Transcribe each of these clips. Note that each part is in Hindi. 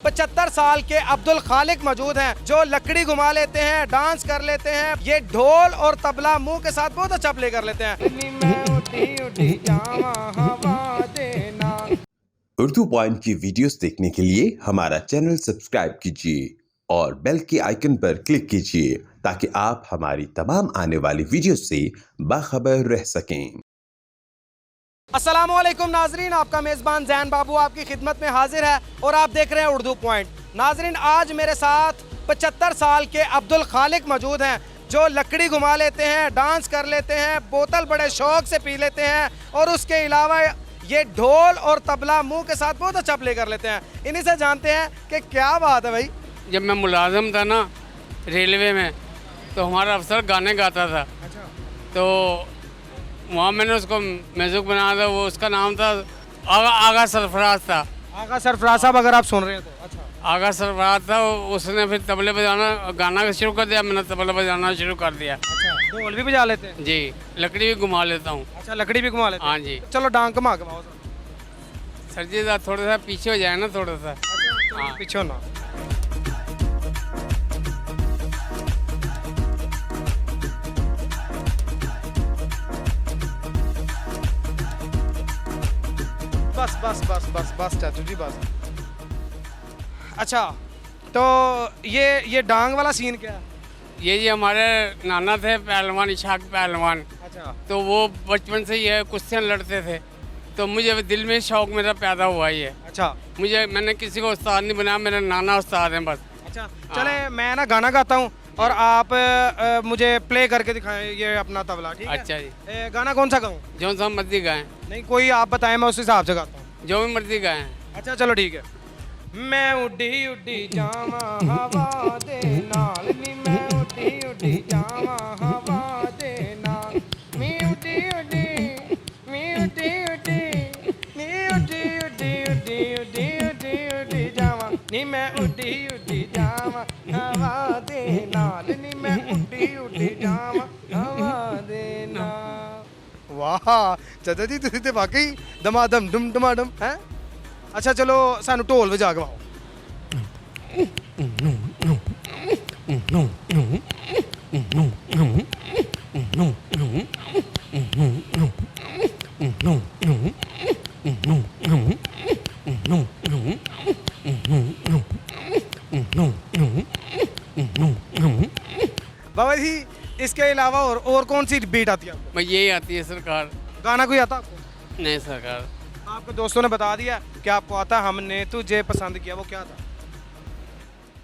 75 साल के अब्दुल खालिक मौजूद हैं जो लकड़ी घुमा लेते हैं, डांस कर लेते हैं। ये ढोल और तबला मुंह के साथ बहुत अच्छा प्ले कर लेते हैं। उर्दू पॉइंट की वीडियोस देखने के लिए हमारा चैनल सब्सक्राइब कीजिए और बेल के आइकन पर क्लिक कीजिए ताकि आप हमारी तमाम आने वाली वीडियोस से बाखबर रह सकें। अस्सलाम वालेकुम नाजरीन, आपका मेज़बान जैन बाबू आपकी खिदमत में हाजिर है और आप देख रहे हैं उर्दू पॉइंट। नाजरीन, आज मेरे साथ 75 साल के अब्दुल खालिक मौजूद हैं जो लकड़ी घुमा लेते हैं, डांस कर लेते हैं, बोतल बड़े शौक से पी लेते हैं और उसके अलावा ये ढोल और तबला मुंह के साथ बहुत अच्छा प्ले कर लेते हैं। इन्हीं से जानते हैं कि क्या बात है भाई। जब मैं मुलाजिम था ना रेलवे में, तो हमारा अफसर गाने गाता था। अच्छा। तो वहाँ मैंने उसको म्यूज़िक बनाया था। वो उसका नाम था आगा सरफराज था। आगा सरफराज साहब, अगर आप सुन रहे हैं तो। अच्छा। आगा सरफराज था। उसने फिर तबले बजाना गाना शुरू कर दिया, मैंने तबला बजाना शुरू कर दिया। अच्छा, ढोल भी बजा लेते हैं? जी, लकड़ी भी घुमा लेता हूँ। अच्छा, लकड़ी भी घुमा लेते हैं? हाँ जी। चलो डांग घुमा के आओ सर जी, थोड़ा सा पीछे हो जाए ना, थोड़ा सा। हाँ। पीछे ना। बस बस बस बस बस चाचू जी बस। अच्छा, तो ये डांग वाला सीन क्या है? ये जी हमारे नाना थे पहलवान, इशाक पहलवान। अच्छा। तो वो बचपन से ये कुश्तियाँ लड़ते थे, तो मुझे दिल में शौक मेरा पैदा हुआ ये। अच्छा। मैंने किसी को उस्ताद नहीं बनाया, मेरे नाना उस्ताद हैं बस। अच्छा, चले मैं ना गाना गाता हूँ और आप मुझे प्ले करके दिखाएं ये अपना तबला, ठीक है? अच्छा जी। गाना कौन सा गाऊँ? जो सा मर्जी गाएं। नहीं, कोई आप बताएं, मैं उस हिसाब से गाता हूँ। जो भी मर्जी गाएं। अच्छा चलो ठीक है। मैं उड्डी उड्डी जावा हवा दे नाल नी, मैं उड्डी उड्डी जावा हवा दे नाल, मी उड्डी उड्डी मी उड्डी उड्डी मी उड्डी उड्डी उड्डी उड्डी उड्डी उड्डी जावा नी, मैं उड्डी उड्डी जावा हवा दे नाल नी, मैं उड्डी उड्डी जावा हवा दे नाल। वाह चाचा जी, तुसीं ते वाकई दमादम डुम डमाडम है। अच्छा चलो सानू ढोल बजा के आओ। बाबा जी, इसके अलावा और कौन सी बीट आती है आपको? मैं यही आती है सरकार। गाना कोई आता आपको? नहीं सरकार। आपके दोस्तों ने बता दिया कि आपको आता। हमने तुझे पसंद किया, वो क्या था?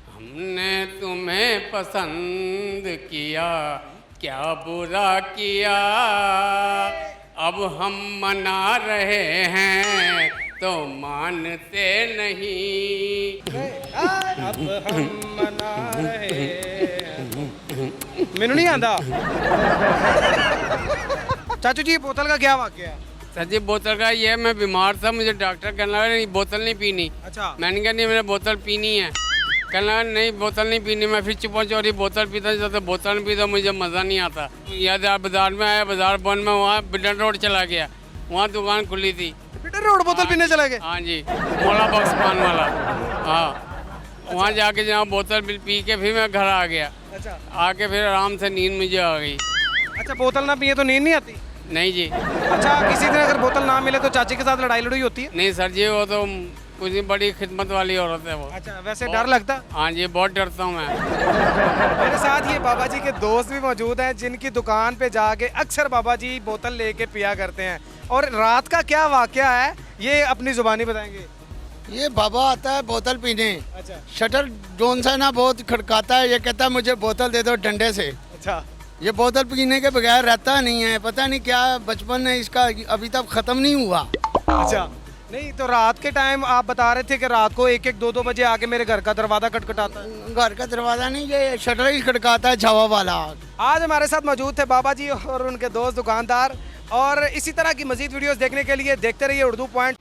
हमने तुम्हें पसंद किया, क्या बुरा किया, अब हम मना रहे हैं तो मानते नहीं। अब हम मना रहे हैं। मैनू नहीं आंदा। चाचू जी, बोतल का क्या वाकया है? सर जी, बोतल का ये, मैं बीमार था, मुझे डॉक्टर कहने लगा नहीं बोतल नहीं पीनी। अच्छा। मैंने कहा नहीं, मैंने बोतल पीनी है। कहने लगा नहीं बोतल नहीं पीनी। मैं फिर चुपा चोरी बोतल पीता, जब बोतल नहीं पीता मुझे मज़ा नहीं आता। याद है, बाजार में आया, बाजार बंद में, वहाँ बिडन रोड चला गया, वहाँ दुकान खुली थी। बिडन रोड बोतल पीने चला गए? हाँ जी, मोला बख्श पान वाला। हाँ, वहाँ जाके जहाँ बोतल पी के फिर मैं घर आ गया। अच्छा। आके फिर आराम से नींद मुझे आ गई। अच्छा, बोतल ना पिए तो नींद नहीं आती? नहीं जी। अच्छा, किसी दिन अगर बोतल ना मिले तो चाची के साथ लड़ाई लड़ाई होती है? नहीं सर जी, वो तो कुछ बड़ी खिदमत वाली औरत है वो। अच्छा, वैसे डर लगता? हाँ जी, बहुत डरता हूँ मैं। मेरे साथ ये बाबा जी के दोस्त भी मौजूद हैं जिनकी दुकान पे जाके अक्सर बाबा जी बोतल लेके पिया करते हैं। और रात का क्या वाकया है ये अपनी जुबानी बताएंगे। ये बाबा आता है बोतल पीने। अच्छा। शटर जोन सा ना बहुत खड़काता है, ये कहता है मुझे बोतल दे दो डंडे से। अच्छा। ये बोतल पीने के बगैर रहता नहीं है, पता नहीं क्या बचपन है इसका, अभी तक ख़त्म नहीं हुआ। अच्छा, नहीं तो रात के टाइम आप बता रहे थे कि रात को 1-1, 2-2 बजे आके मेरे घर का दरवाज़ा खटखटाता है। घर का दरवाज़ा नहीं, ये शटर ही खड़काता है, छावा वाला। आज हमारे साथ मौजूद थे बाबा जी और उनके दोस्त दुकानदार। और इसी तरह की मज़ीद वीडियोस देखने के लिए देखते रहिए उर्दू पॉइंट।